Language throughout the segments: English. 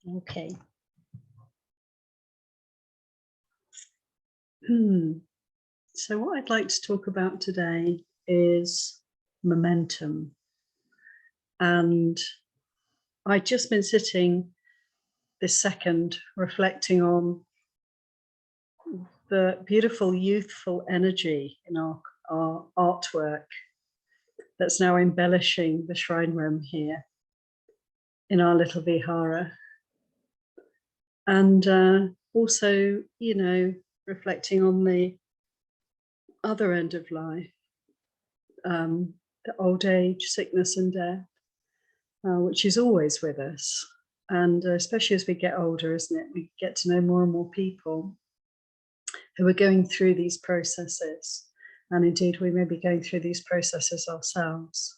Okay. So what I'd like to talk about today is momentum. And I've just been sitting this second reflecting on the beautiful youthful energy in our artwork that's now embellishing the shrine room here in our little vihara. And also, reflecting on the other end of life, the old age, sickness and death, which is always with us. And especially as we get older, isn't it? We get to know more and more people who are going through these processes. And indeed, we may be going through these processes ourselves.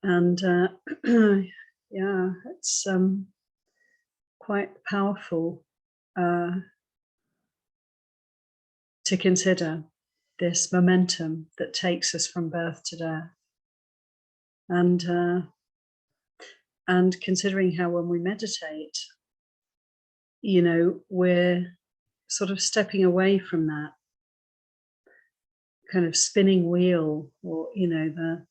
And yeah, it's quite powerful to consider this momentum that takes us from birth to death. And considering how when we meditate, we're sort of stepping away from that kind of spinning wheel, or the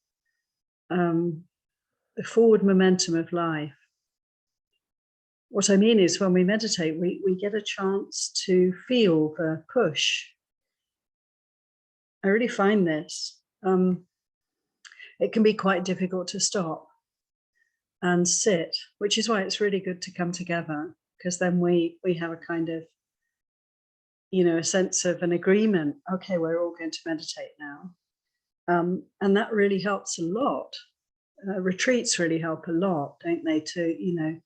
forward momentum of life. What I mean is, when we meditate, we get a chance to feel the push. I really find this. It can be quite difficult to stop and sit, which is why it's really good to come together, because then we have a kind of, a sense of an agreement. Okay, we're all going to meditate now. And that really helps a lot. Retreats really help a lot, don't they, to,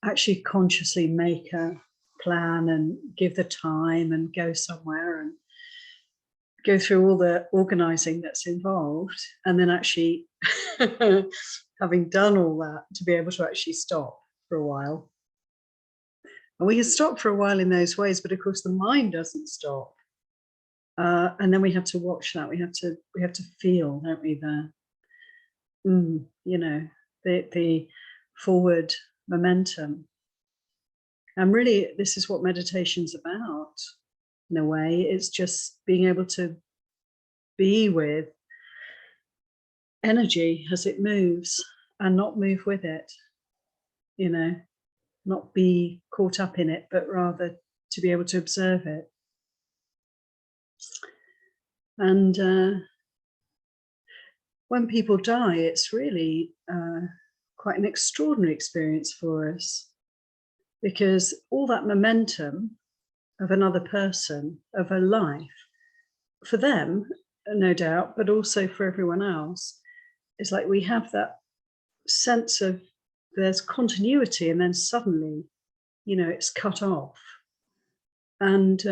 actually consciously make a plan and give the time and go somewhere and go through all the organizing that's involved, and then actually having done all that, to be able to actually stop for a while. And we can stop for a while in those ways, but of course the mind doesn't stop. And then we have to watch that. We have to feel, don't we, the forward momentum. And really, this is what meditation's about. In a way, it's just being able to be with energy as it moves and not move with it, not be caught up in it, but rather to be able to observe it. And when people die, it's really quite an extraordinary experience for us, because all that momentum of another person, of a life, for them, no doubt, but also for everyone else, it's like we have that sense of there's continuity, and then suddenly, it's cut off. And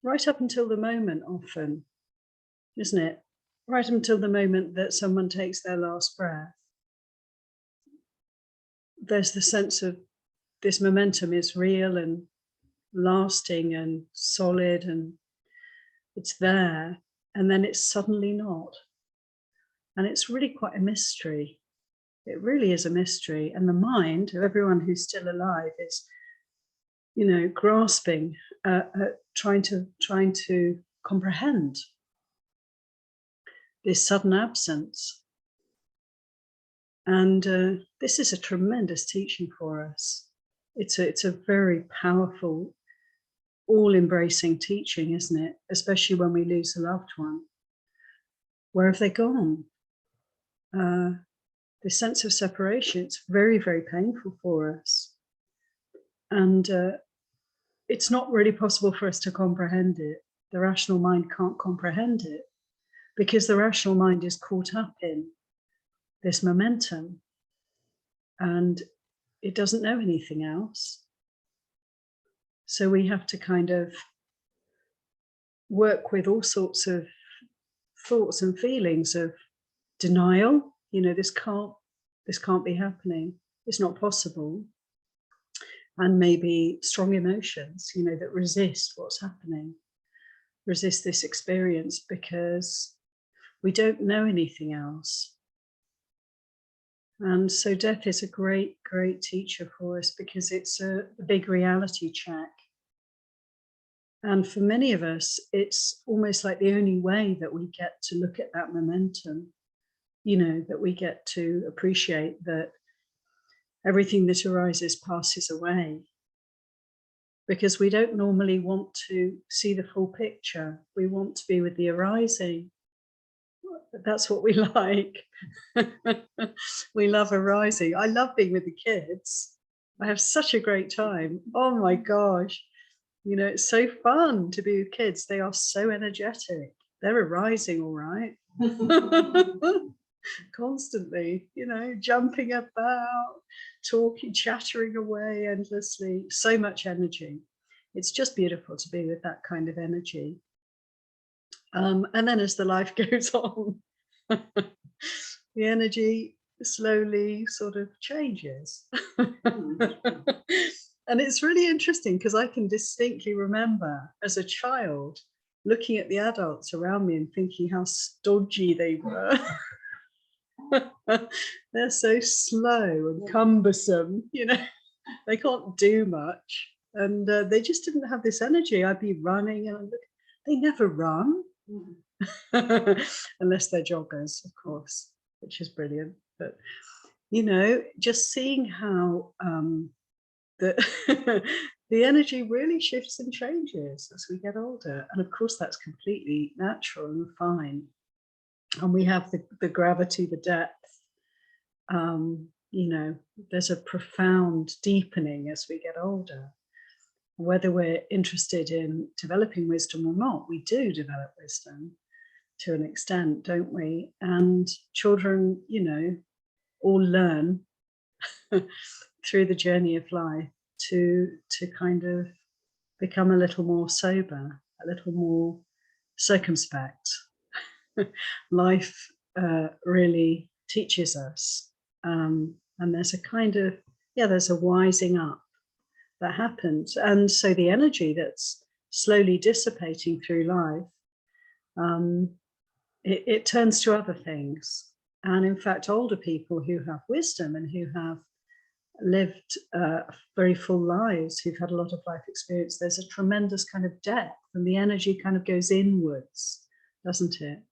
right up until the moment, often, isn't it? Right until the moment that someone takes their last breath, there's the sense of this momentum is real and lasting and solid, and it's there, and then it's suddenly not. And it's really quite a mystery. It really is a mystery. And the mind of everyone who's still alive is, grasping, trying to comprehend this sudden absence. And this is a tremendous teaching for us. It's a very powerful, all-embracing teaching, isn't it? Especially when we lose a loved one. Where have they gone? The sense of separation, it's very, very painful for us. And it's not really possible for us to comprehend it. The rational mind can't comprehend it, because the rational mind is caught up in this momentum and it doesn't know anything else. So we have to kind of work with all sorts of thoughts and feelings of denial. This can't be happening. It's not possible. And maybe strong emotions, that resist what's happening, resist this experience, because we don't know anything else. And so death is a great, great teacher for us because it's a big reality check. And for many of us, it's almost like the only way that we get to look at that momentum, you know, that we get to appreciate that everything that arises passes away. Because we don't normally want to see the full picture. We want to be with the arising. That's what we like. We love arising. I love being with the kids. I have such a great time. Oh my gosh. You know, it's so fun to be with kids. They are so energetic. They're arising all right. Constantly, you know, jumping about, talking, chattering away endlessly. So much energy. It's just beautiful to be with that kind of energy. And then as the life goes on, the energy slowly sort of changes. And it's really interesting because I can distinctly remember as a child looking at the adults around me and thinking how stodgy they were. They're so slow and cumbersome, you know, they can't do much. And they just didn't have this energy. I'd be running and they never run. Unless they're joggers, of course, which is brilliant. But, you know, just seeing how the, the energy really shifts and changes as we get older. And of course, that's completely natural and fine. And we have the gravity, the depth. You know, there's a profound deepening as we get older. Whether we're interested in developing wisdom or not, we do develop wisdom to an extent, don't we? And children, you know, all learn through the journey of life to kind of become a little more sober, a little more circumspect. Life really teaches us, and there's a kind of, yeah, there's a wising up that happens. And so the energy that's slowly dissipating through life, it turns to other things. And in fact, older people who have wisdom and who have lived very full lives, who've had a lot of life experience, there's a tremendous kind of depth, and the energy kind of goes inwards, doesn't it?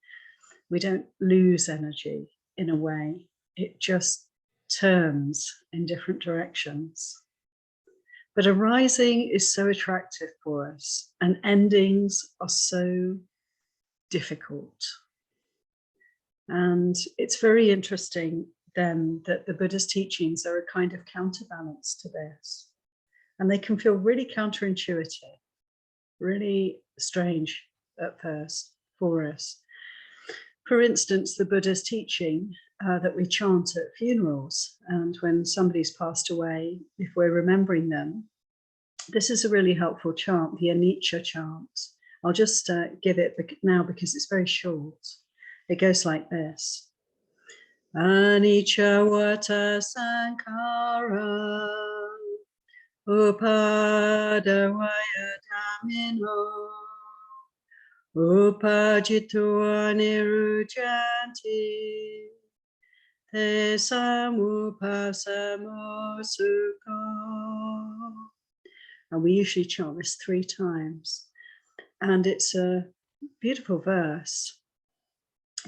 We don't lose energy in a way, it just turns in different directions. But arising is so attractive for us, and endings are so difficult. And it's very interesting then that the Buddha's teachings are a kind of counterbalance to this. And they can feel really counterintuitive, really strange at first for us. For instance, the Buddha's teaching that we chant at funerals, and when somebody's passed away, if we're remembering them, this is a really helpful chant, the Anicca chant. I'll just give it now because it's very short. It goes like this. Anicca vata sankhara upadavaya dhammino upajito anirujanti te samupasamo sukho. And we usually chant this 3 times. And it's a beautiful verse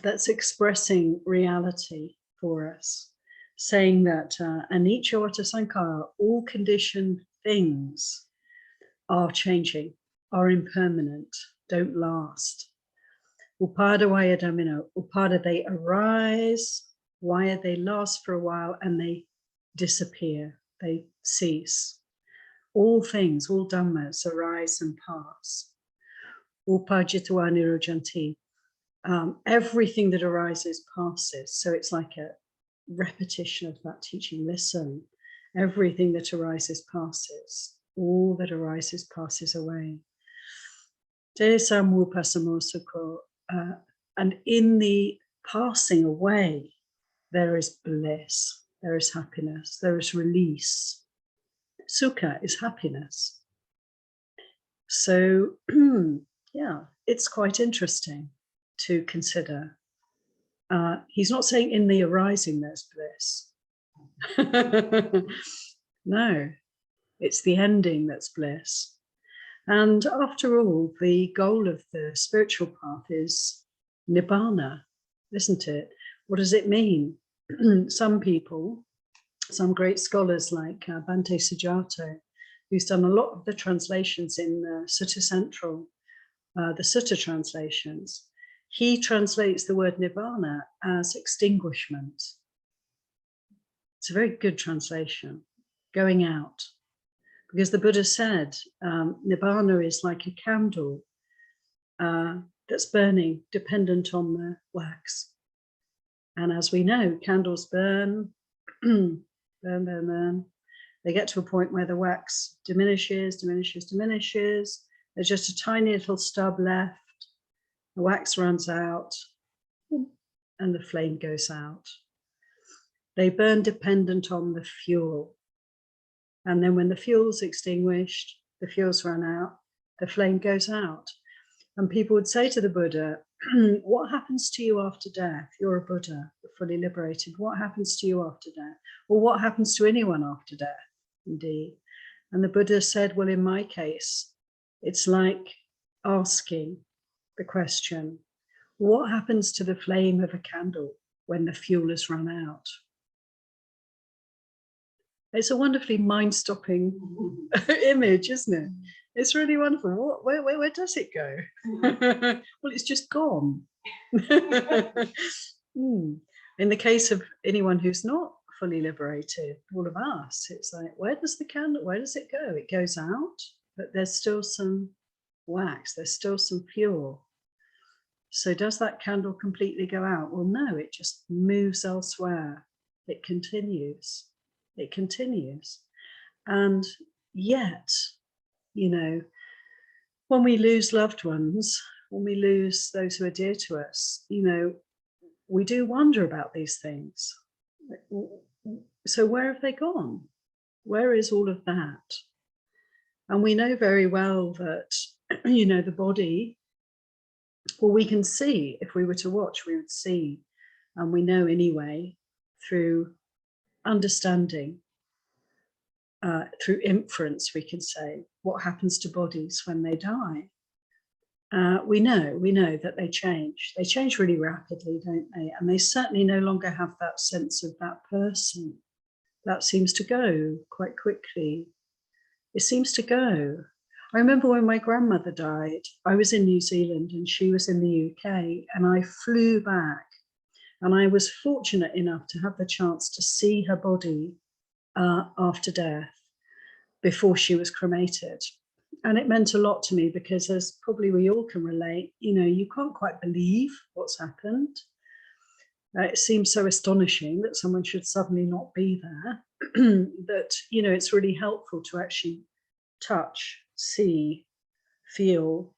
that's expressing reality for us, saying that anicca vata sankhara, all conditioned things are changing, are impermanent, don't last. Upadavaya dhammino, upada, they arise, why they last for a while, and they disappear, they cease. All things, all dhammas arise and pass. Upajitwa nirujanti. Everything that arises passes. So it's like a repetition of that teaching. Listen, everything that arises passes. All that arises passes away. Te samupasamo sukho. And in the passing away, there is bliss, there is happiness, there is release. Sukha is happiness. So, yeah, it's quite interesting to consider. He's not saying in the arising there's bliss. No, it's the ending that's bliss. And after all, the goal of the spiritual path is nibbana, isn't it? What does it mean? Some people, some great scholars like Bhante Sujato, who's done a lot of the translations in Sutta Central, the Sutta translations, he translates the word nibbana as extinguishment. It's a very good translation, going out. Because the Buddha said nibbana is like a candle that's burning, dependent on the wax. And as we know, candles burn, burn, burn, burn. They get to a point where the wax diminishes, diminishes, diminishes. There's just a tiny little stub left. The wax runs out and the flame goes out. They burn dependent on the fuel. And then when the fuel's extinguished, the fuel's run out, the flame goes out. And people would say to the Buddha, what happens to you after death? You're a Buddha, you're fully liberated. What happens to you after death? Or what happens to anyone after death, indeed? And the Buddha said, well, in my case, it's like asking the question, what happens to the flame of a candle when the fuel has run out? It's a wonderfully mind-stopping image, isn't it? It's really wonderful. Where does it go? Well, it's just gone. In the case of anyone who's not fully liberated, all of us, it's like, where does the candle, where does it go? It goes out, but there's still some wax, there's still some fuel. So does that candle completely go out? Well, no, it just moves elsewhere. It continues. It continues. And yet, you know, when we lose loved ones, when we lose those who are dear to us, you know, we do wonder about these things. So where have they gone? Where is all of that? And we know very well that, you know, the body, well, we can see, if we were to watch, we would see, and we know anyway, through understanding, through inference, we can say, what happens to bodies when they die. We know that they change really rapidly, don't they? And they certainly no longer have that sense of that person. That seems to go quite quickly. It seems to go. I remember when my grandmother died, I was in New Zealand and she was in the UK, and I flew back, and I was fortunate enough to have the chance to see her body after death, before she was cremated. And it meant a lot to me because, as probably we all can relate, you know, you can't quite believe what's happened. It seems so astonishing that someone should suddenly not be there, that, you know, it's really helpful to actually touch, see, feel,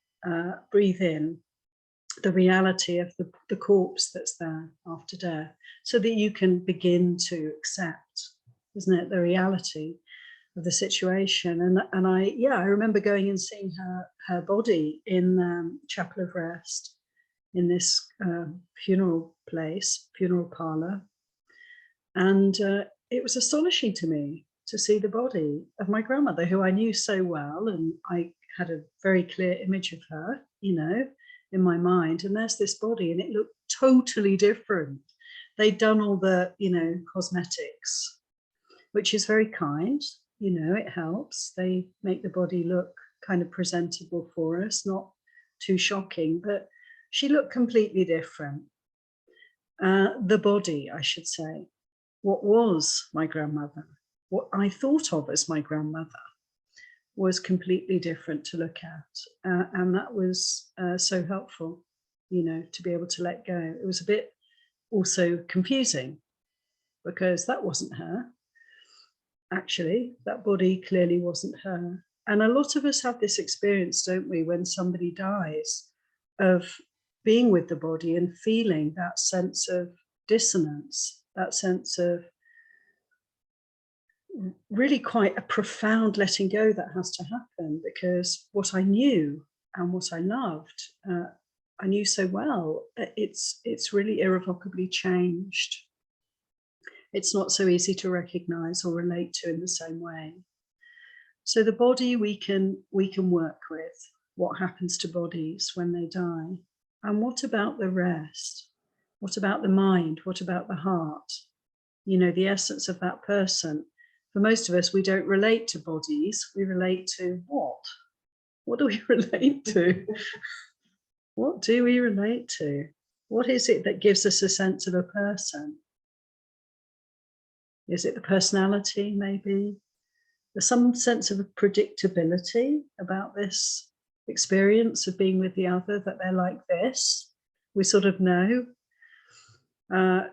breathe in the reality of the corpse that's there after death, so that you can begin to accept, isn't it, the reality of the situation. And I remember going and seeing her body in Chapel of Rest, in this funeral place, funeral parlor, and it was astonishing to me to see the body of my grandmother, who I knew so well, and I had a very clear image of her, you know, in my mind. And there's this body, and it looked totally different. They'd done all the, you know, cosmetics, which is very kind. You know, it helps. They make the body look kind of presentable for us, not too shocking, but she looked completely different. The body, I should say, what was my grandmother, what I thought of as my grandmother, was completely different to look at. And that was so helpful, you know, to be able to let go. It was a bit also confusing, because that wasn't her. Actually, that body clearly wasn't her. And a lot of us have this experience, don't we, when somebody dies, of being with the body and feeling that sense of dissonance, that sense of really quite a profound letting go that has to happen, because what I knew and what I loved, I knew so well, it's really irrevocably changed. It's not so easy to recognize or relate to in the same way. So the body we can work with. What happens to bodies when they die? And what about the rest? What about the mind? What about the heart? You know, the essence of that person. For most of us, we don't relate to bodies. We relate to what? What do we relate to? What do we relate to? What is it that gives us a sense of a person? Is it the personality, maybe? There's some sense of predictability about this experience of being with the other, that they're like this. We sort of know.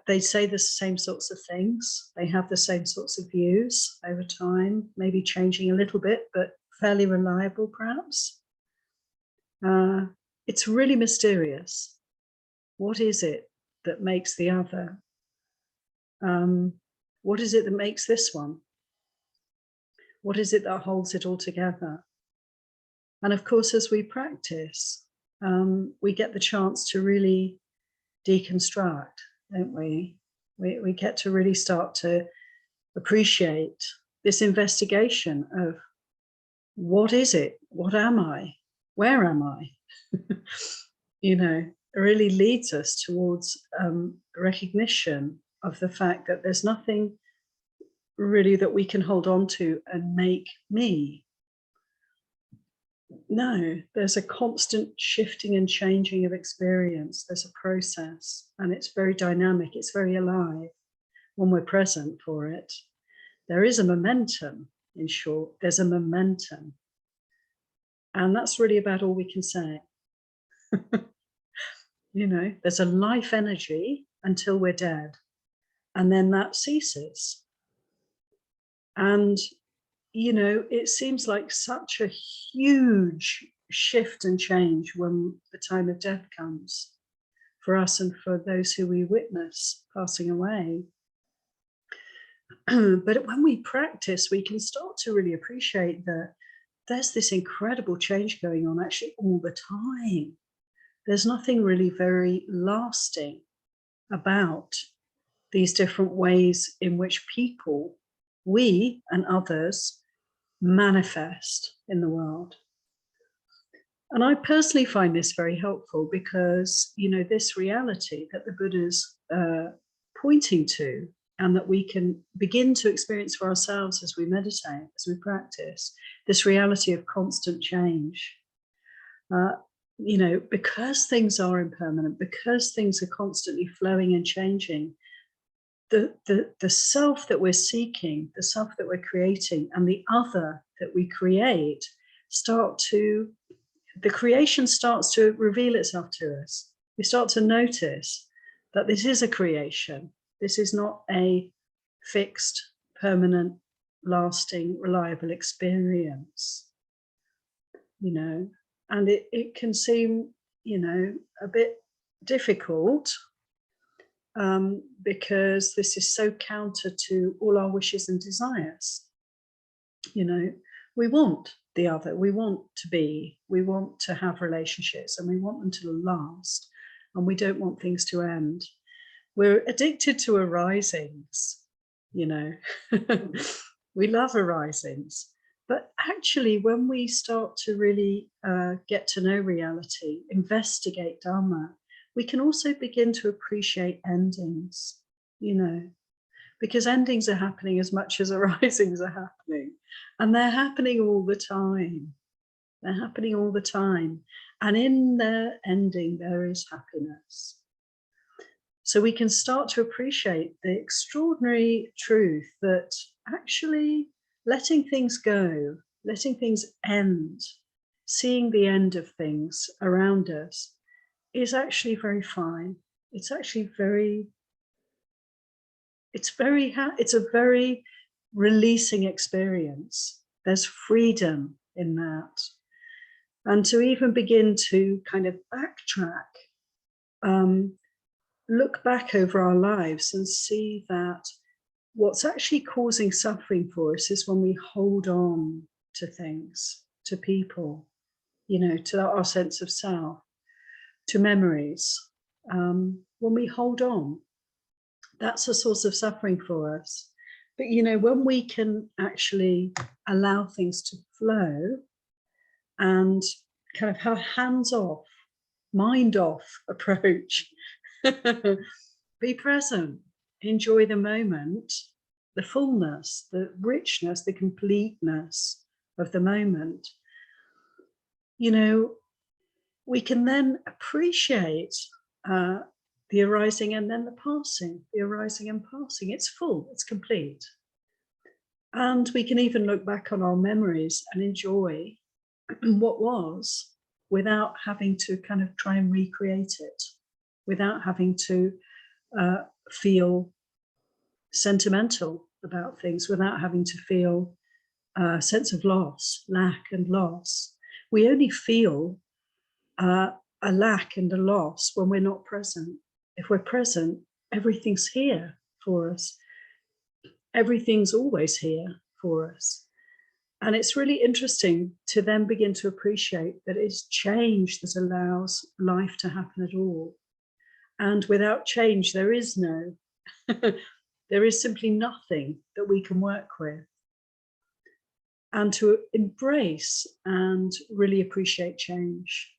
They say the same sorts of things. They have the same sorts of views over time, maybe changing a little bit, but fairly reliable, perhaps. It's really mysterious. What is it that makes the other? What is it that makes this one? What is it that holds it all together? And of course, as we practice, we get the chance to really deconstruct, don't we? We get to really start to appreciate this investigation of what is it? What am I? Where am I? You know, it really leads us towards recognition of the fact that there's nothing really that we can hold on to and make me. No, there's a constant shifting and changing of experience. There's a process, and it's very dynamic. It's very alive when we're present for it. There is a momentum, in short. There's a momentum. And that's really about all we can say. You know, there's a life energy until we're dead, and then that ceases. And you know, it seems like such a huge shift and change when the time of death comes for us and for those who we witness passing away. But when we practice, we can start to really appreciate that there's this incredible change going on actually all the time. There's nothing really very lasting about these different ways in which people, we and others, manifest in the world. And I personally find this very helpful because, you know, this reality that the Buddha's pointing to, and that we can begin to experience for ourselves as we meditate, as we practice, this reality of constant change. You know, because things are impermanent, because things are constantly flowing and changing, the self that we're seeking, the self that we're creating, and the other that we create the creation starts to reveal itself to us. We start to notice that this is a creation. This is not a fixed, permanent, lasting, reliable experience, you know, and it can seem, you know, a bit difficult because this is so counter to all our wishes and desires. You know, we want the other, we want to have relationships, and we want them to last, and we don't want things to end. We're addicted to arisings, you know. We love arisings, but actually when we start to really get to know reality, investigate Dharma, we can also begin to appreciate endings, you know, because endings are happening as much as arisings are happening, and they're happening all the time. They're happening all the time, and in their ending there is happiness. So we can start to appreciate the extraordinary truth that actually letting things go, letting things end, seeing the end of things around us is actually very fine. It's actually it's a very releasing experience. There's freedom in that. And to even begin to kind of backtrack, look back over our lives and see that what's actually causing suffering for us is when we hold on to things, to people, you know, to our sense of self, to memories. When we hold on, that's a source of suffering for us. But, you know, when we can actually allow things to flow and kind of have a hands-off, mind-off approach, be present, enjoy the moment, the fullness, the richness, the completeness of the moment, you know, we can then appreciate the arising and then the passing, the arising and passing. It's full, it's complete. And we can even look back on our memories and enjoy what was without having to kind of try and recreate it, without having to feel sentimental about things, without having to feel a sense of loss, lack and loss. We only feel a lack and a loss when we're not present. If we're present, everything's here for us. Everything's always here for us. And it's really interesting to then begin to appreciate that it's change that allows life to happen at all. And without change, there is no, there is simply nothing that we can work with. And to embrace and really appreciate change.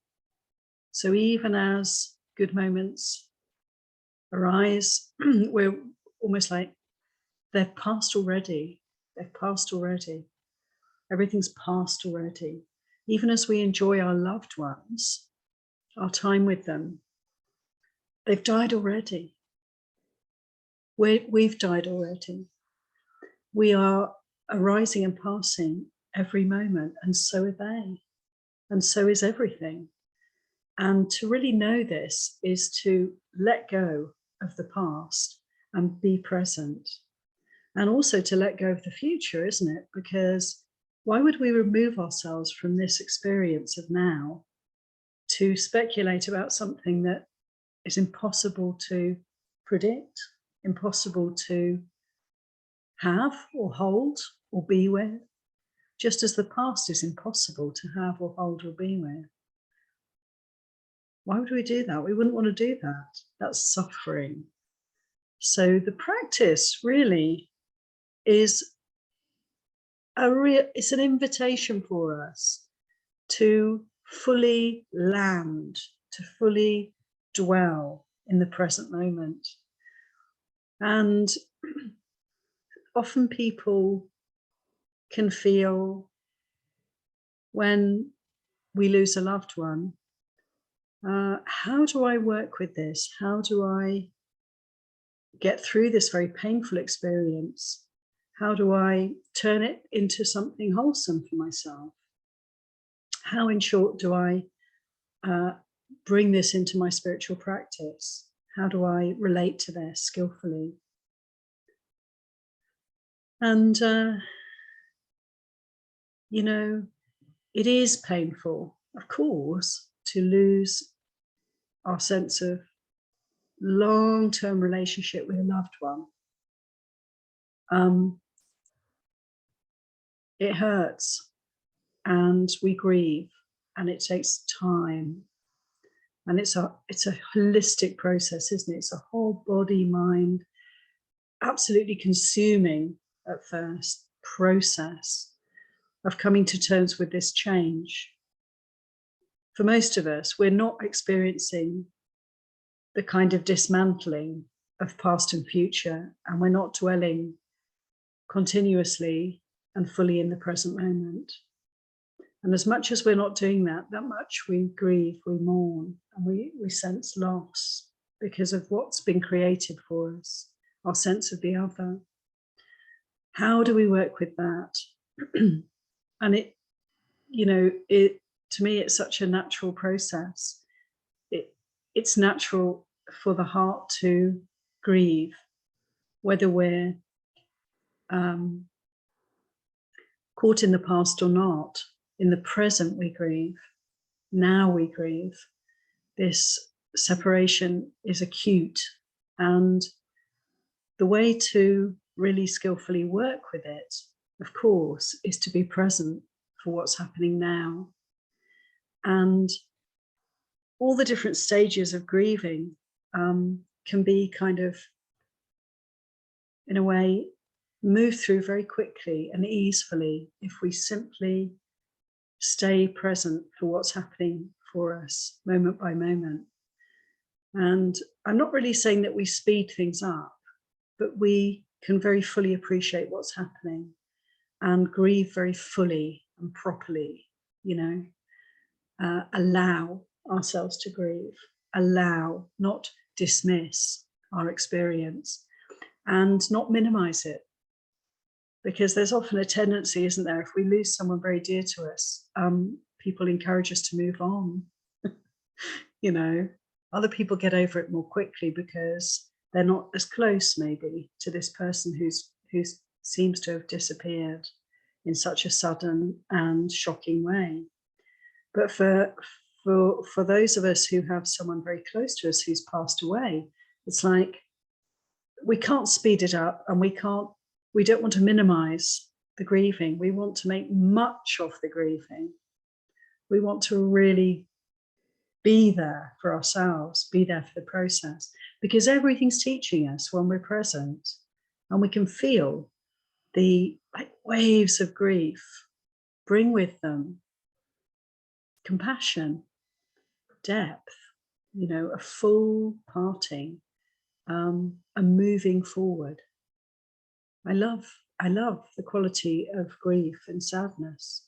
So even as good moments arise, we're almost like they've passed already. They've passed already. Everything's passed already. Even as we enjoy our loved ones, our time with them, they've died already. We've died already. We are arising and passing every moment, and so are they. And so is everything. And to really know this is to let go of the past and be present. And also to let go of the future, isn't it? Because why would we remove ourselves from this experience of now to speculate about something that is impossible to predict, impossible to have or hold or be with, just as the past is impossible to have or hold or be with? Why would we do that? We wouldn't want to do that. That's suffering. So the practice really is it's an invitation for us to fully land, to fully dwell in the present moment. And often people can feel when we lose a loved one, how do I work with this? How do I get through this very painful experience? How do I turn it into something wholesome for myself? How, in short, do I bring this into my spiritual practice? How do I relate to this skillfully? And, you know, it is painful, of course, to lose our sense of long-term relationship with a loved one. It hurts and we grieve and it takes time. And it's a holistic process, isn't it? It's a whole body, mind, absolutely consuming at first process of coming to terms with this change. For most of us, we're not experiencing the kind of dismantling of past and future, and we're not dwelling continuously and fully in the present moment. And as much as we're not doing that much we grieve, we mourn, and we sense loss because of what's been created for us, our sense of the other. How do we work with that? And it, you know, to me, it's such a natural process. It's natural for the heart to grieve, whether we're caught in the past or not. In the present, we grieve. Now we grieve. This separation is acute. And the way to really skillfully work with it, of course, is to be present for what's happening now. And all the different stages of grieving can be kind of in a way, move through very quickly and easily if we simply stay present for what's happening for us moment by moment. And I'm not really saying that we speed things up, but we can very fully appreciate what's happening and grieve very fully and properly, you know, allow ourselves to grieve, allow, not dismiss our experience, and not minimize it. Because there's often a tendency, isn't there, if we lose someone very dear to us, people encourage us to move on. You know, other people get over it more quickly because they're not as close maybe to this person who seems to have disappeared in such a sudden and shocking way. But for those of us who have someone very close to us who's passed away, it's like we can't speed it up, and we don't want to minimize the grieving. We want to make much of the grieving. We want to really be there for ourselves, be there for the process, because everything's teaching us when we're present, and we can feel the waves of grief bring with them compassion, depth, you know, a full parting, a moving forward. I love the quality of grief and sadness.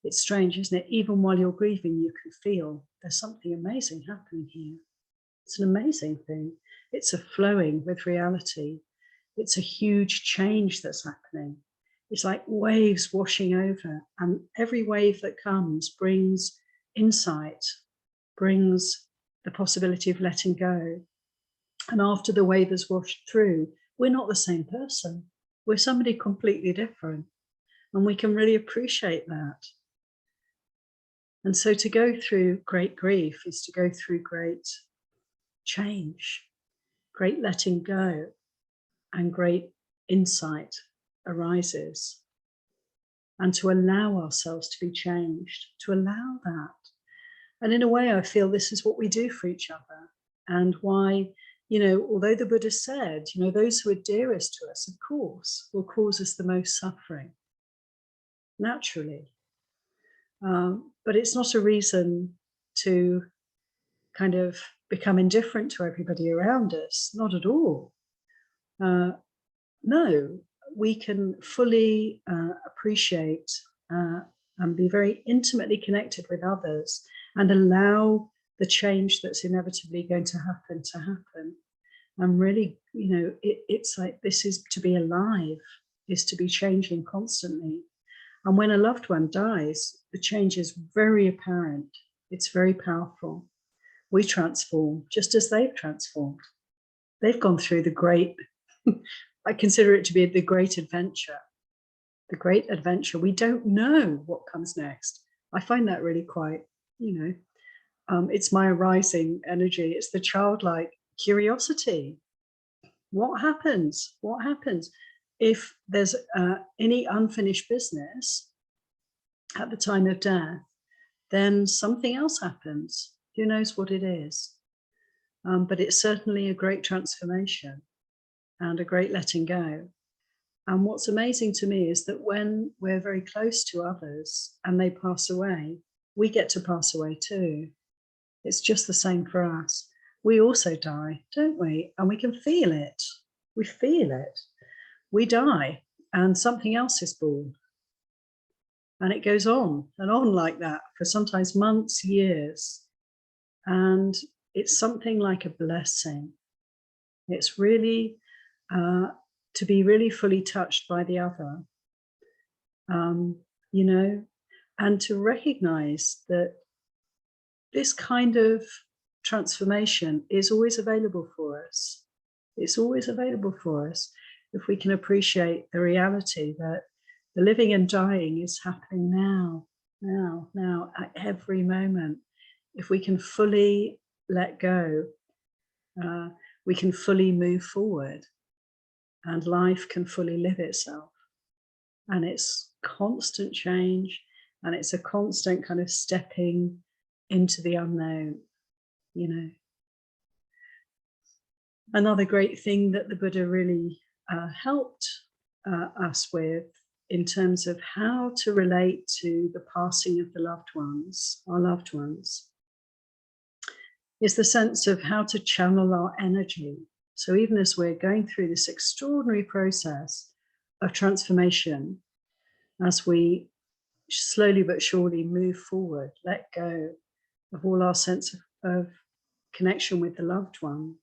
It's strange, isn't it? Even while you're grieving, you can feel there's something amazing happening here. It's an amazing thing. It's a flowing with reality. It's a huge change that's happening. It's like waves washing over, and every wave that comes brings insight, brings the possibility of letting go. And after the wave has washed through, we're not the same person. We're somebody completely different. And we can really appreciate that. And so to go through great grief is to go through great change, great letting go, and great insight arises. And to allow ourselves to be changed, to allow that. And in a way, I feel this is what we do for each other, and why, you know, although the Buddha said, you know, those who are dearest to us, of course, will cause us the most suffering, naturally. But it's not a reason to kind of become indifferent to everybody around us, not at all. No, we can fully appreciate and be very intimately connected with others, and allow the change that's inevitably going to happen. And really, you know, it's like, this is to be alive, is to be changing constantly. And when a loved one dies, the change is very apparent. It's very powerful. We transform just as they've transformed. They've gone through the great, I consider it to be the great adventure. The great adventure. We don't know what comes next. I find that really quite, you know, it's my arising energy. It's the childlike curiosity. What happens? What happens? If there's any unfinished business at the time of death, then something else happens. Who knows what it is? But it's certainly a great transformation and a great letting go. And what's amazing to me is that when we're very close to others and they pass away, we get to pass away too. It's just the same for us. We also die, don't we? And we can feel it. We feel it. We die and something else is born. And it goes on and on like that for sometimes months, years. And it's something like a blessing. It's really to be really fully touched by the other, you know, and to recognize that this kind of transformation is always available for us. It's always available for us if we can appreciate the reality that the living and dying is happening now, at every moment. If we can fully let go, we can fully move forward, and life can fully live itself. And it's constant change, and it's a constant kind of stepping into the unknown, you know. Another great thing that the Buddha really helped us with in terms of how to relate to the passing of the loved ones, our loved ones, is the sense of how to channel our energy. So even as we're going through this extraordinary process of transformation, as we slowly but surely move forward, let go of all our sense of connection with the loved one.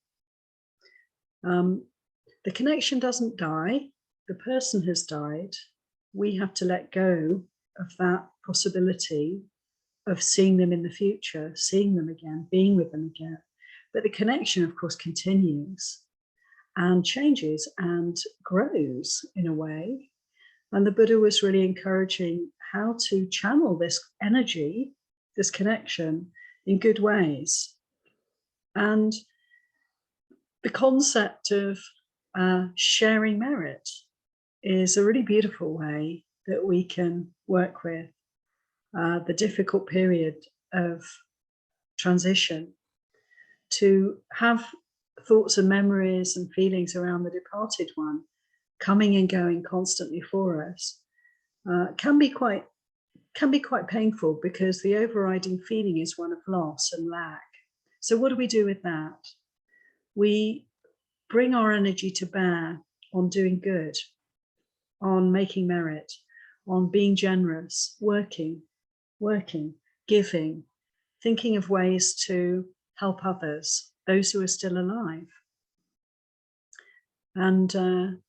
The connection doesn't die. The person has died. We have to let go of that possibility of seeing them in the future, seeing them again, being with them again. But the connection, of course, continues and changes and grows in a way. And the Buddha was really encouraging how to channel this energy, this connection, in good ways. And the concept of sharing merit is a really beautiful way that we can work with the difficult period of transition, to have thoughts and memories and feelings around the departed one coming and going constantly for us can be quite painful, because the overriding feeling is one of loss and lack. So what do we do with that? We bring our energy to bear on doing good, on making merit, on being generous, working, giving, thinking of ways to help others, those who are still alive. And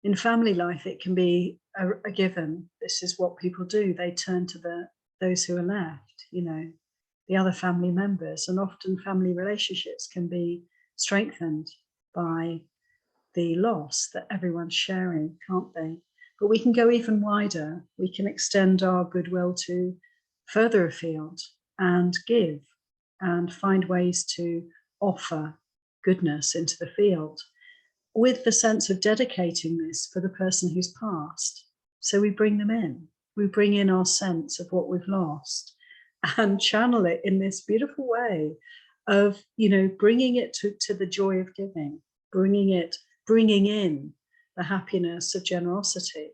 in family life, it can be a given. This is what people do. They turn to those who are left, the other family members, and often family relationships can be strengthened by the loss that everyone's sharing, can't they? But we can go even wider. We can extend our goodwill to further afield and give and find ways to offer goodness into the field, with the sense of dedicating this for the person who's passed. So we bring them in. We bring in our sense of what we've lost and channel it in this beautiful way of, bringing it to the joy of giving, bringing in the happiness of generosity.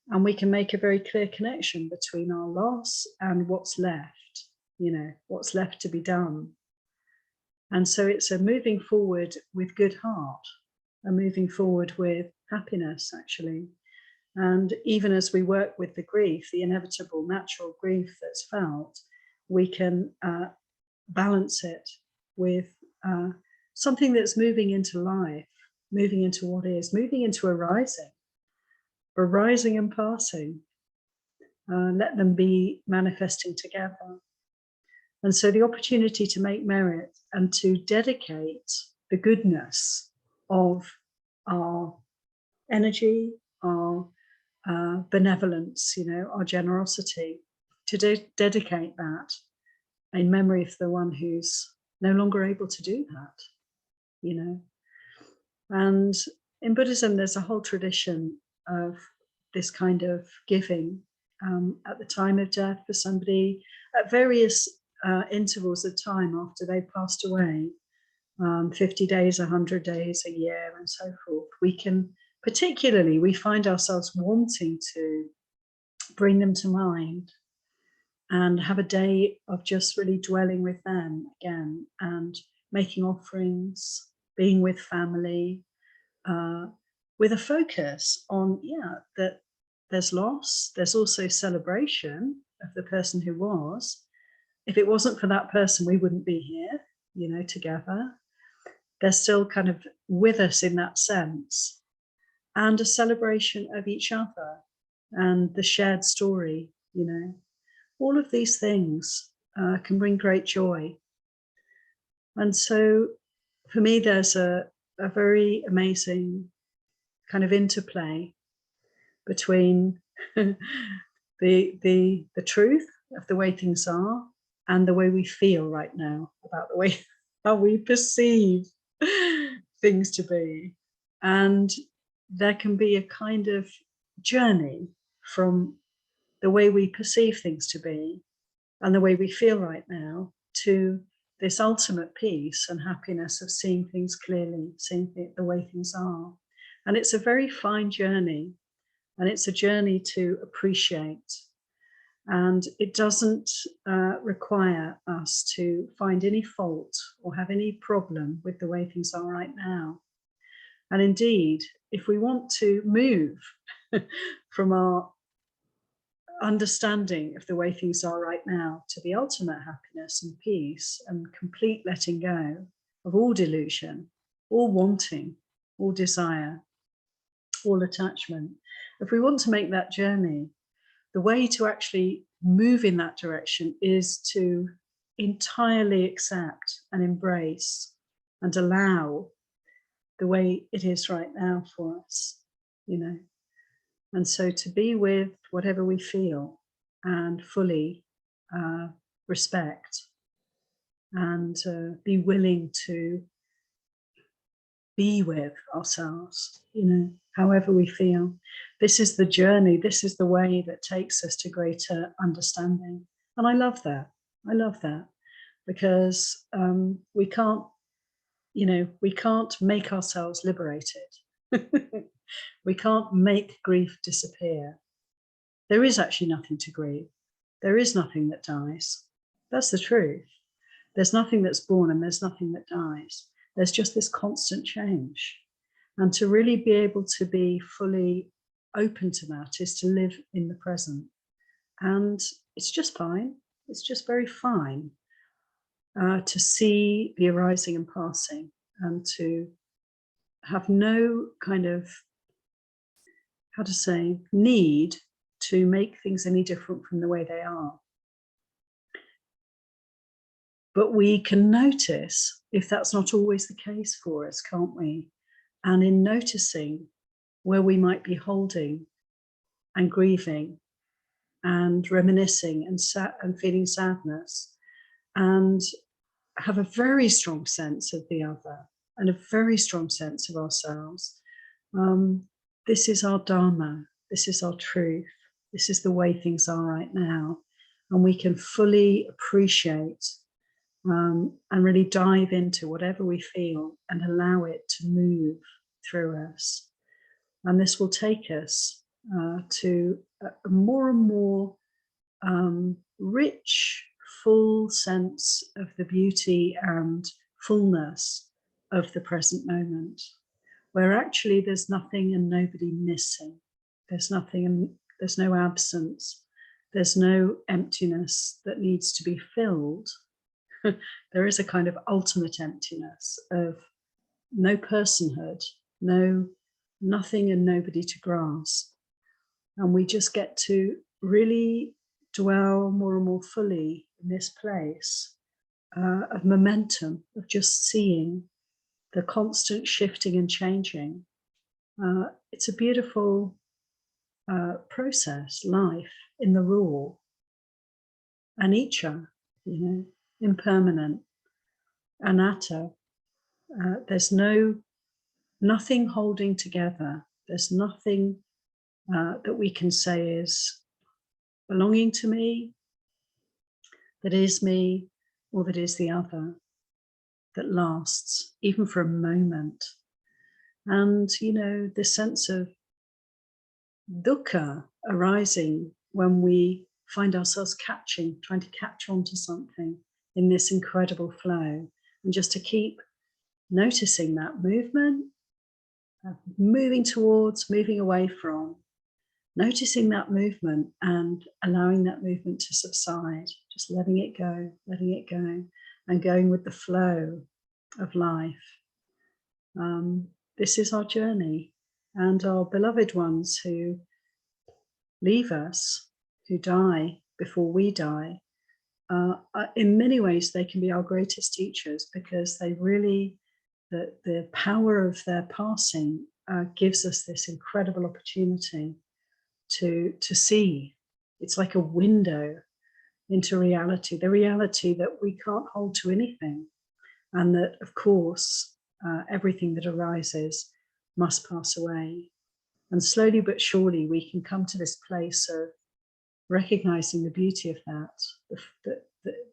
And we can make a very clear connection between our loss and what's left, what's left to be done. And so it's a moving forward with good heart, a moving forward with happiness, actually. And even as we work with the grief, the inevitable natural grief that's felt, we can balance it with something that's moving into life, moving into what is, moving into a rising and passing. Let them be manifesting together. And so the opportunity to make merit and to dedicate the goodness of our energy, our benevolence, our generosity, to dedicate that in memory of the one who's no longer able to do that, And in Buddhism, there's a whole tradition of this kind of giving at the time of death for somebody at various intervals of time after they've passed away, 50 days, 100 days, a year, and so forth. We find ourselves wanting to bring them to mind and have a day of just really dwelling with them again and making offerings, being with family, with a focus on, that there's loss, there's also celebration of the person who was. If it wasn't for that person, we wouldn't be here, together. They're still kind of with us in that sense. And a celebration of each other and the shared story, all of these things can bring great joy. And so for me, there's a very amazing kind of interplay between the truth of the way things are and the way we feel right now about the way how we perceive things to be. And there can be a kind of journey from the way we perceive things to be and the way we feel right now to this ultimate peace and happiness of seeing things clearly, seeing the way things are. And it's a very fine journey, and it's a journey to appreciate. And it doesn't require us to find any fault or have any problem with the way things are right now. And indeed, if we want to move from our understanding of the way things are right now to the ultimate happiness and peace and complete letting go of all delusion, all wanting, all desire, all attachment, if we want to make that journey, the way to actually move in that direction is to entirely accept and embrace and allow the way it is right now for us, you know. And so to be with whatever we feel and fully respect and be willing to be with ourselves, you know, however we feel. This is the journey, this is the way that takes us to greater understanding. And I love that. I love that because we can't, you know, we can't make ourselves liberated. We can't make grief disappear. There is actually nothing to grieve. There is nothing that dies. That's the truth. There's nothing that's born and there's nothing that dies. There's just this constant change. And to really be able to be fully open to that is to live in the present. And it's just fine. It's just very fine to see the arising and passing and to have no kind of, how to say, need to make things any different from the way they are. But we can notice if that's not always the case for us, can't we? And in noticing where we might be holding and grieving and reminiscing and feeling sadness, and have a very strong sense of the other and a very strong sense of ourselves. This is our Dharma, this is our truth, this is the way things are right now. And we can fully appreciate and really dive into whatever we feel and allow it to move through us. And this will take us to a more and more rich, full sense of the beauty and fullness of the present moment, where actually there's nothing and nobody missing. There's nothing and there's no absence. There's no emptiness that needs to be filled. There is a kind of ultimate emptiness of no personhood, nothing and nobody to grasp. And we just get to really dwell more and more fully in this place of momentum, of just seeing the constant shifting and changing. It's a beautiful process, life in the raw, anicca, you know, impermanent, anatta. There's nothing holding together. There's nothing that we can say is belonging to me, that is me, or that is the other, that lasts even for a moment. And, you know, the sense of dukkha arising when we find ourselves trying to catch on to something in this incredible flow, and just to keep noticing that movement, moving towards, moving away from, noticing that movement and allowing that movement to subside, just letting it go, and going with the flow of life. This is our journey, and our beloved ones who leave us, who die before we die, in many ways they can be our greatest teachers, because they really, the power of their passing gives us this incredible opportunity to see. It's like a window into reality, the reality that we can't hold to anything, and that, of course, everything that arises must pass away. And slowly but surely we can come to this place of recognizing the beauty of that,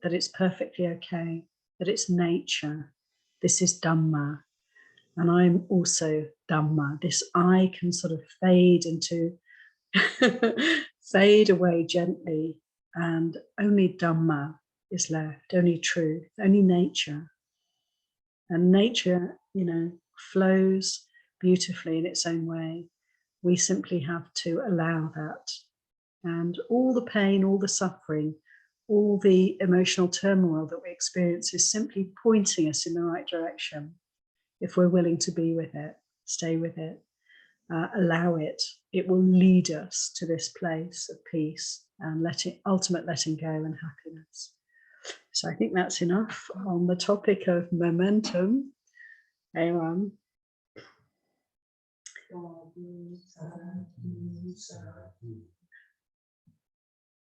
that it's perfectly okay, that it's nature, this is Dhamma, And I'm also Dhamma. This I can sort of fade into, fade away gently, and only Dhamma is left, only truth, only nature. And nature, you know, flows beautifully in its own way. We simply have to allow that. And all the pain, all the suffering, all the emotional turmoil that we experience is simply pointing us in the right direction. If we're willing to be with it, stay with it, allow it, it will lead us to this place of peace and ultimate letting go and happiness. So I think that's enough on the topic of momentum. Everyone.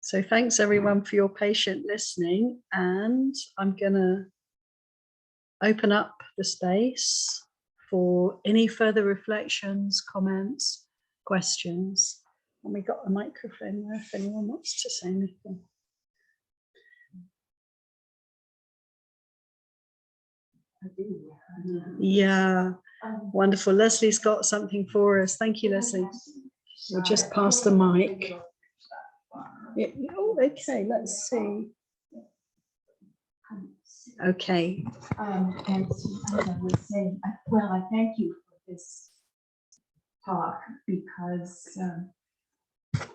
So thanks everyone for your patient listening, and I'm going to open up the space for any further reflections, comments, questions. And we got a microphone there if anyone wants to say anything. Yeah, wonderful. Leslie's got something for us. Thank you, Leslie. We'll just pass the mic. Yeah, oh, okay, let's see. Okay. As I was saying, well, I thank you for this talk because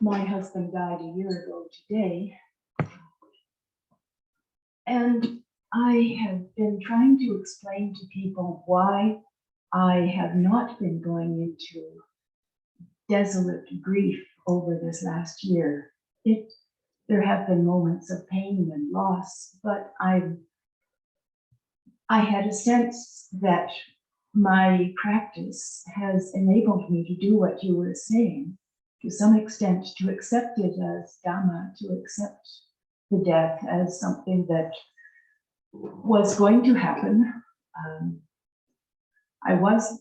my husband died a year ago today. And I have been trying to explain to people why I have not been going into desolate grief over this last year. There have been moments of pain and loss, but I had a sense that my practice has enabled me to do what you were saying, to some extent, to accept it as Dhamma, to accept the death as something that was going to happen.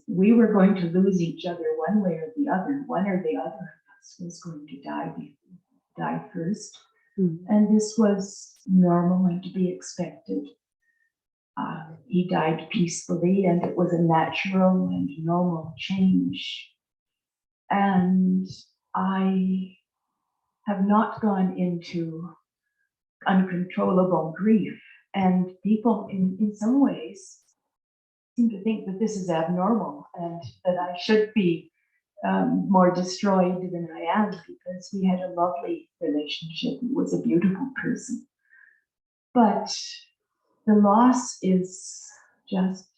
We were going to lose each other one way or the other. One or the other of us was going to die first. And this was normal and to be expected. He died peacefully, and it was a natural and normal change. And I have not gone into uncontrollable grief. And people, in some ways, seem to think that this is abnormal and that I should be more destroyed than I am, because we had a lovely relationship. He was a beautiful person. But the loss is just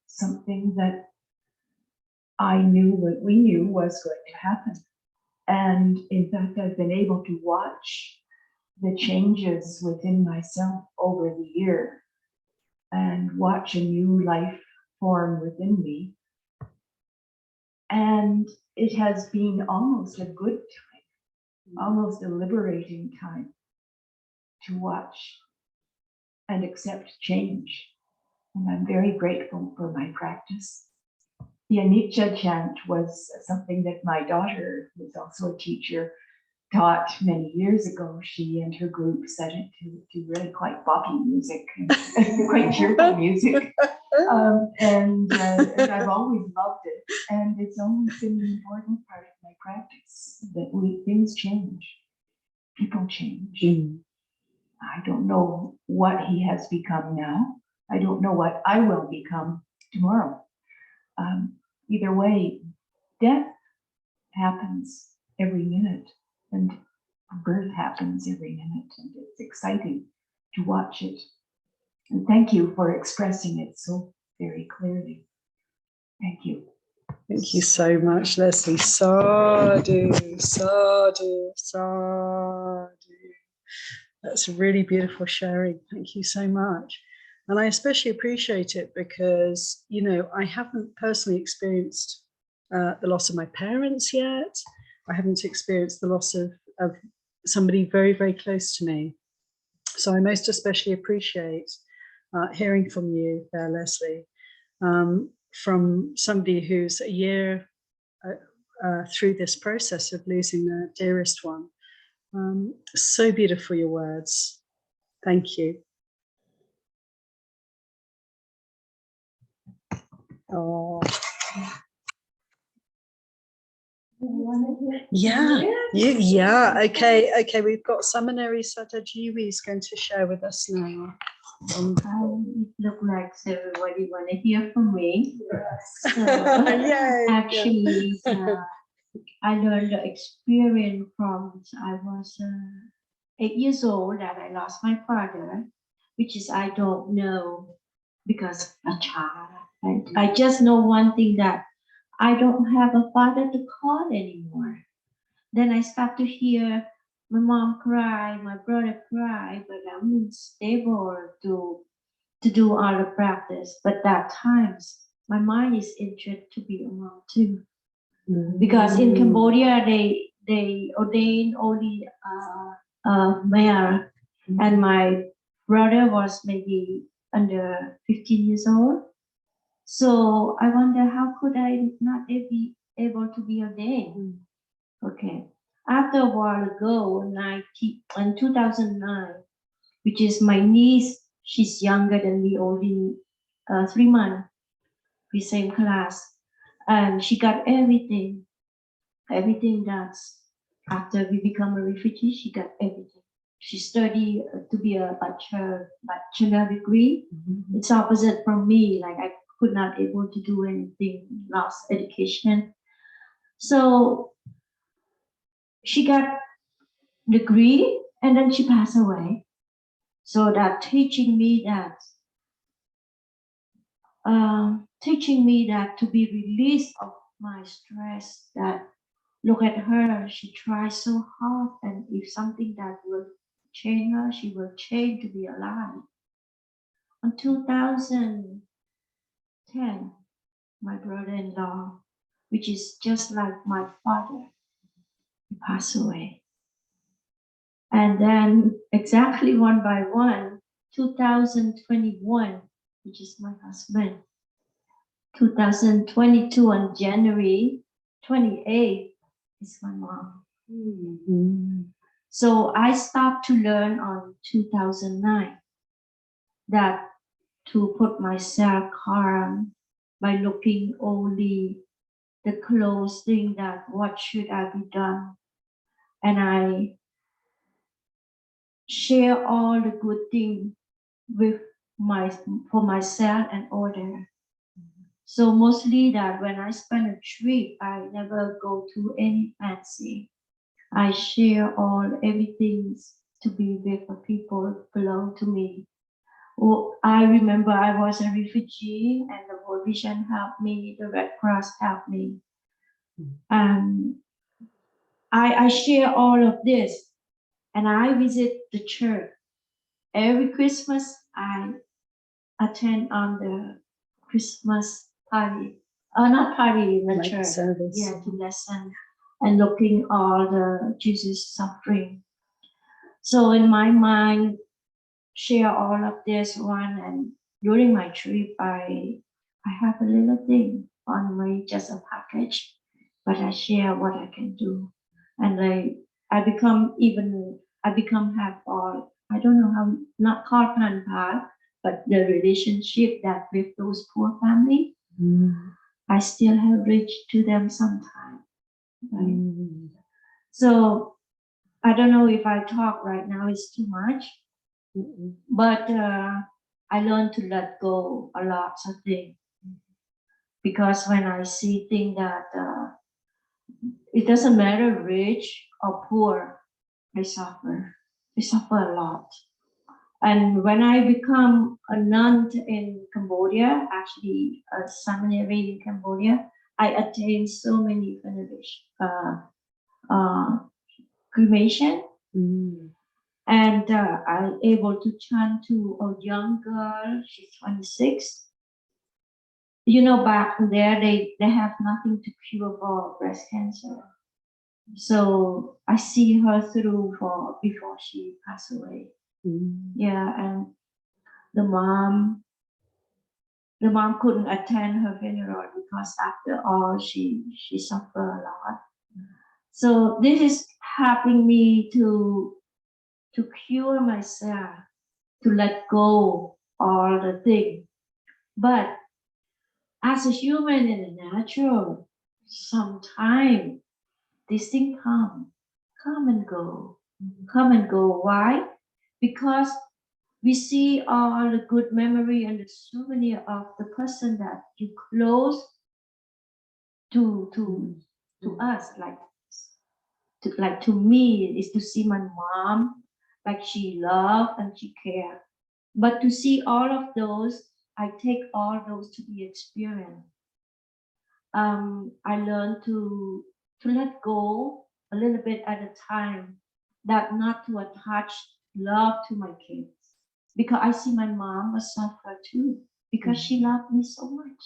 something that we knew was going to happen. And in fact, I've been able to watch the changes within myself over the year and watch a new life form within me. And it has been almost a good time, almost a liberating time to watch and accept change. And I'm very grateful for my practice. The Anicca chant was something that my daughter, who is also a teacher, taught many years ago. She and her group set it to really quite boppy music, and quite cheerful music. And I've always loved it. And it's always been an important part of my practice that things change, people change. I don't know what he has become now. I don't know what I will become tomorrow. Either way, death happens every minute, and birth happens every minute, and it's exciting to watch it. And thank you for expressing it so very clearly. Thank you. Thank you so much, Leslie. Sadhu, sadhu, sadhu. That's a really beautiful sharing. Thank you so much. And I especially appreciate it because, you know, I haven't personally experienced the loss of my parents yet. I haven't experienced the loss of somebody very, very close to me. So I most especially appreciate hearing from you there, Leslie, from somebody who's a year through this process of losing the dearest one. So beautiful, your words. Thank you. Oh. Yeah, yeah. Okay. We've got Seminary Satajiwi is going to share with us now. It look like everybody want to hear from me. So, Yay. actually, I learned the experience from I was 8 years old that I lost my father, which is I don't know because a child. I just know one thing that I don't have a father to call anymore. Then I start to hear my mom cry, my brother cry, but I'm unstable to do all the practice. But that times my mind is interested to be a mom too. Because in Cambodia they ordain only male, and my brother was maybe under 15 years old. So I wonder how could I not be able to be ordained? Okay. After a while ago, in 2009, which is my niece, she's younger than me, only 3 months, the same class, and she got everything that's after we become a refugee, she got everything. She studied to be a bachelor degree. It's opposite from me, like I could not able to do anything, lost education. So she got degree and then she passed away. So that teaching me that to be released of my stress, that look at her, she tries so hard, and if something that will change her, she will change to be alive. In 2010, my brother-in-law, which is just like my father, he passed away. And then exactly one by one, 2021, which is my husband, 2022 on January 28th is my mom. So I stopped to learn on 2009 that to put myself calm by looking only the close thing that what should I be done. And I share all the good things with for myself and order. So mostly that when I spend a trip, I never go to any fancy. I share everything to be with the people belong to me. Oh, I remember I was a refugee and the World Vision helped me, the Red Cross helped me. I share all of this and I visit the church. Every Christmas, I attend on the Christmas party. Not party, in the Like church. service. Yeah, to lesson and looking all the Jesus suffering. So in my mind, share all of this one, and during my trip, I have a little thing on my just a package, but I share what I can do, and I become have all, I don't know how, not called pen pal, but the relationship that with those poor family, I still have reached to them sometimes. Right? So I don't know if I talk right now is too much, but I learned to let go a lot of things, because when I see things that it doesn't matter rich or poor, they suffer a lot. And when I become a nun in Cambodia, actually a seminary in Cambodia, I attained so many cremation. And I'm able to chant to a young girl, she's 26. You know, back there, they have nothing to cure for breast cancer. So I see her through before she passed away. Yeah, and the mom couldn't attend her funeral because after all, she suffered a lot. So this is helping me to cure myself, to let go all the things. But as a human in the natural, sometimes these things come and go, come and go. Why? Because we see all the good memory and the souvenir of the person that you close to us, like to me is to see my mom, like she loved and she cared. But to see all of those, I take all those to be experience. I learned to let go a little bit at a time, that not to attach love to my kids, because I see my mom was suffer too, because she loved me so much.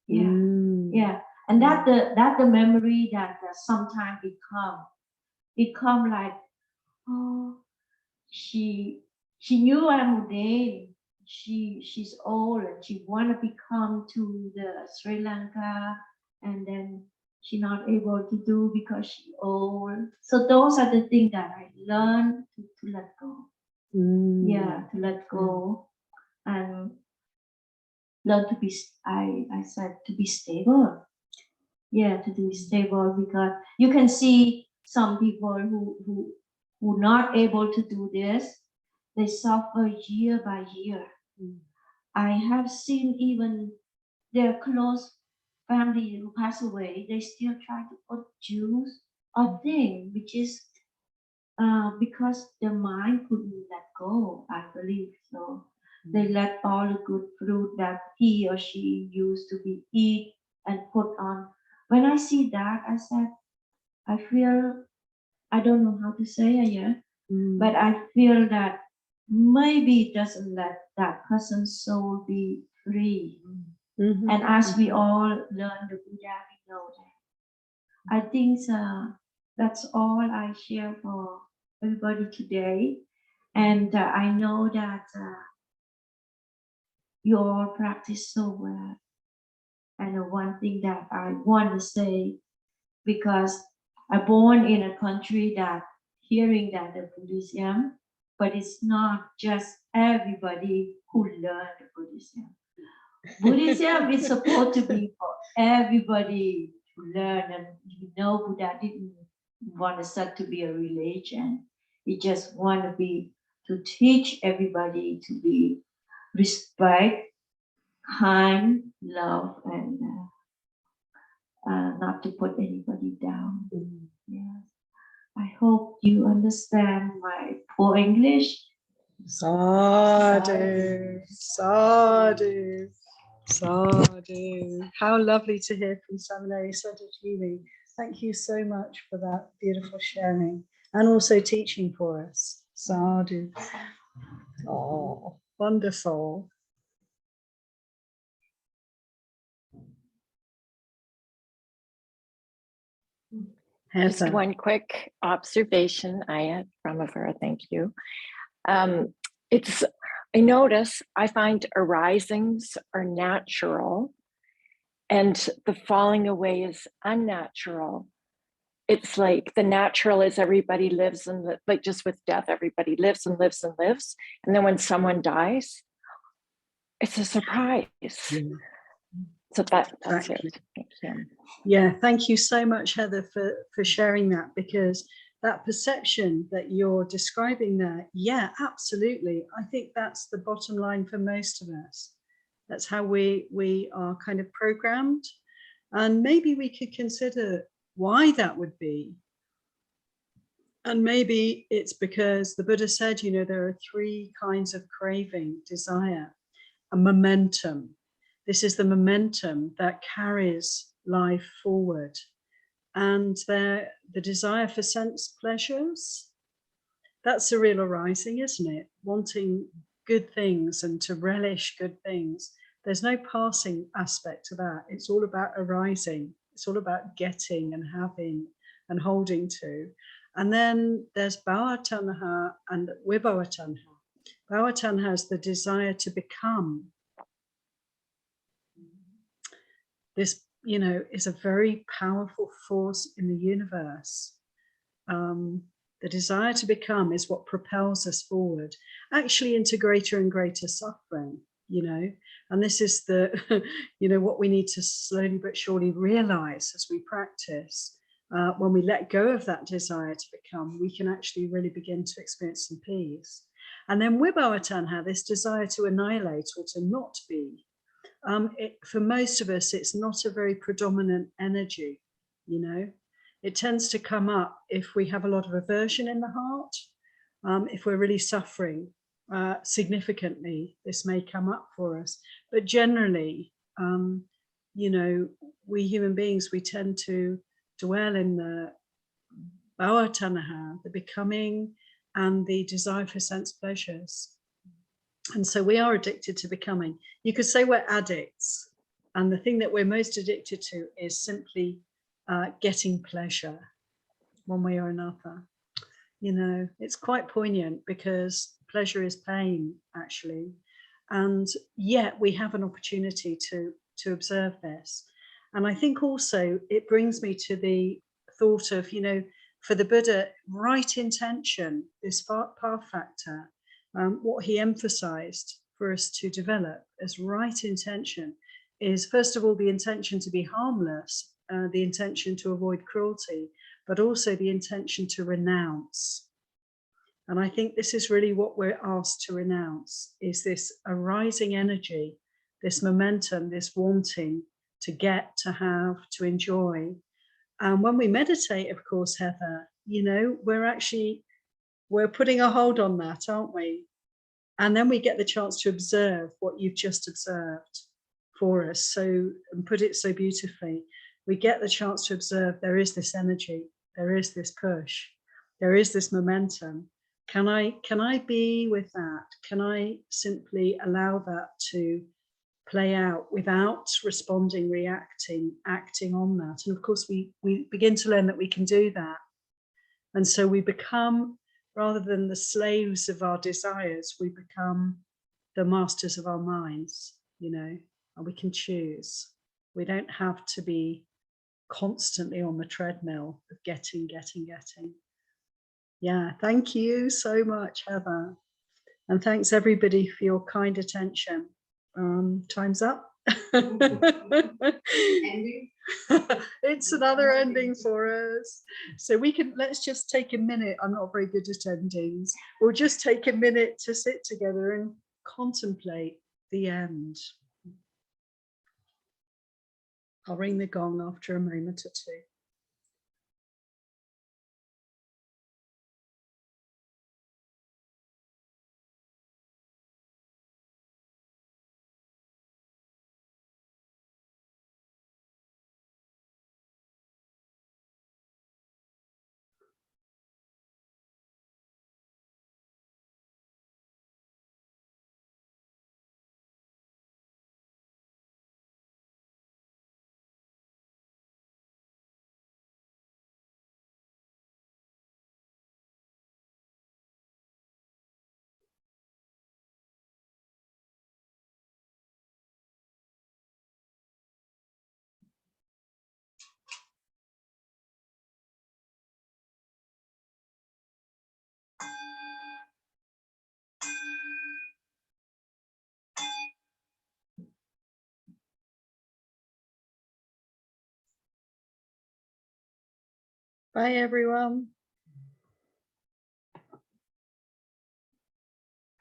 Yeah, yeah, and that the memory that sometimes it come like, oh, she knew I'm ordained. She's old and she wanna become to the Sri Lanka, and then she not able to do because she old. So those are the things that I learned to let go. Yeah, to let go and learn to be. I said to be stable. Yeah, to be stable, because you can see some people who not able to do this, they suffer year by year. I have seen even their close family who pass away, they still try to put juice or thing, which is because their mind couldn't let go, I believe. So they let all the good fruit that he or she used to be eat and put on. When I see that, I said, I feel, I don't know how to say it yet, but I feel that maybe it doesn't let that person's soul be free. And as we all learn the Buddha, we know that. I think that's all I share for everybody today. And I know that you all practice so well. And one thing that I want to say, because I'm born in a country that hearing that the Buddhism, but it's not just everybody who learned the Buddhism. Buddhism is supposed to be for everybody to learn, and you know Buddha didn't want it to be a religion. He just want to be to teach everybody to be respect, kind, love, and not to put anybody down. Yes. I hope you understand my poor English. Sadhu, sadhu, sadhu. How lovely to hear from Samaneri Sadhujini. Thank you so much for that beautiful sharing and also teaching for us. Sadhu. Oh, wonderful. Just Heather. one quick observation, Ayat Brahmavara, thank you. I notice I find arisings are natural and the falling away is unnatural. It's like the natural is everybody lives and like just with death, everybody lives and lives and lives. And then when someone dies, it's a surprise. So that's Exactly. it. Thank you. Yeah, thank you so much, Heather, for sharing that, because that perception that you're describing there, yeah, absolutely. I think that's the bottom line for most of us. That's how we are kind of programmed. And maybe we could consider why that would be. And maybe it's because the Buddha said, you know, there are three kinds of craving, desire, a momentum. This is the momentum that carries life forward. And the desire for sense pleasures, that's a real arising, isn't it? Wanting good things and to relish good things. There's no passing aspect to that. It's all about arising. It's all about getting and having and holding to. And then there's Bhava Tanha and Vibhava Tanha. Bhava Tanha is the desire to become. This, you know, is a very powerful force in the universe. The desire to become is what propels us forward, actually into greater and greater suffering. you know, and this is the, you know, what we need to slowly but surely realize as we practice. When we let go of that desire to become, we can actually really begin to experience some peace. And then Vibhava Tanha, this desire to annihilate or to not be, for most of us, it's not a very predominant energy, you know. It tends to come up if we have a lot of aversion in the heart, if we're really suffering significantly, this may come up for us. But generally, you know, we human beings, we tend to dwell in the Bhava Tanha, the becoming and the desire for sense pleasures. And so we are addicted to becoming. You could say we're addicts. And the thing that we're most addicted to is simply getting pleasure one way or another. You know, it's quite poignant because pleasure is pain, actually. And yet we have an opportunity to observe this. And I think also it brings me to the thought of, you know, for the Buddha, right intention, this path factor, what he emphasized for us to develop as right intention is, first of all, the intention to be harmless, the intention to avoid cruelty, but also the intention to renounce. And I think this is really what we're asked to renounce, is this arising energy, this momentum, this wanting to get, to have, to enjoy. And when we meditate, of course, Heather, you know, we're putting a hold on that, aren't we? And then we get the chance to observe what you've just observed for us. So, and put it so beautifully, we get the chance to observe there is this energy, there is this push, there is this momentum. Can I be with that? Can I simply allow that to play out without responding, reacting, acting on that? And of course, we begin to learn that we can do that. And so we become, rather than the slaves of our desires, we become the masters of our minds, you know, and we can choose. We don't have to be constantly on the treadmill of getting. Yeah, thank you so much, Heather. And thanks everybody for your kind attention. Time's up. Ending. It's another ending for us. So let's just take a minute. I'm not very good at endings. We'll just take a minute to sit together and contemplate the end. I'll ring the gong after a moment or two. Bye, everyone.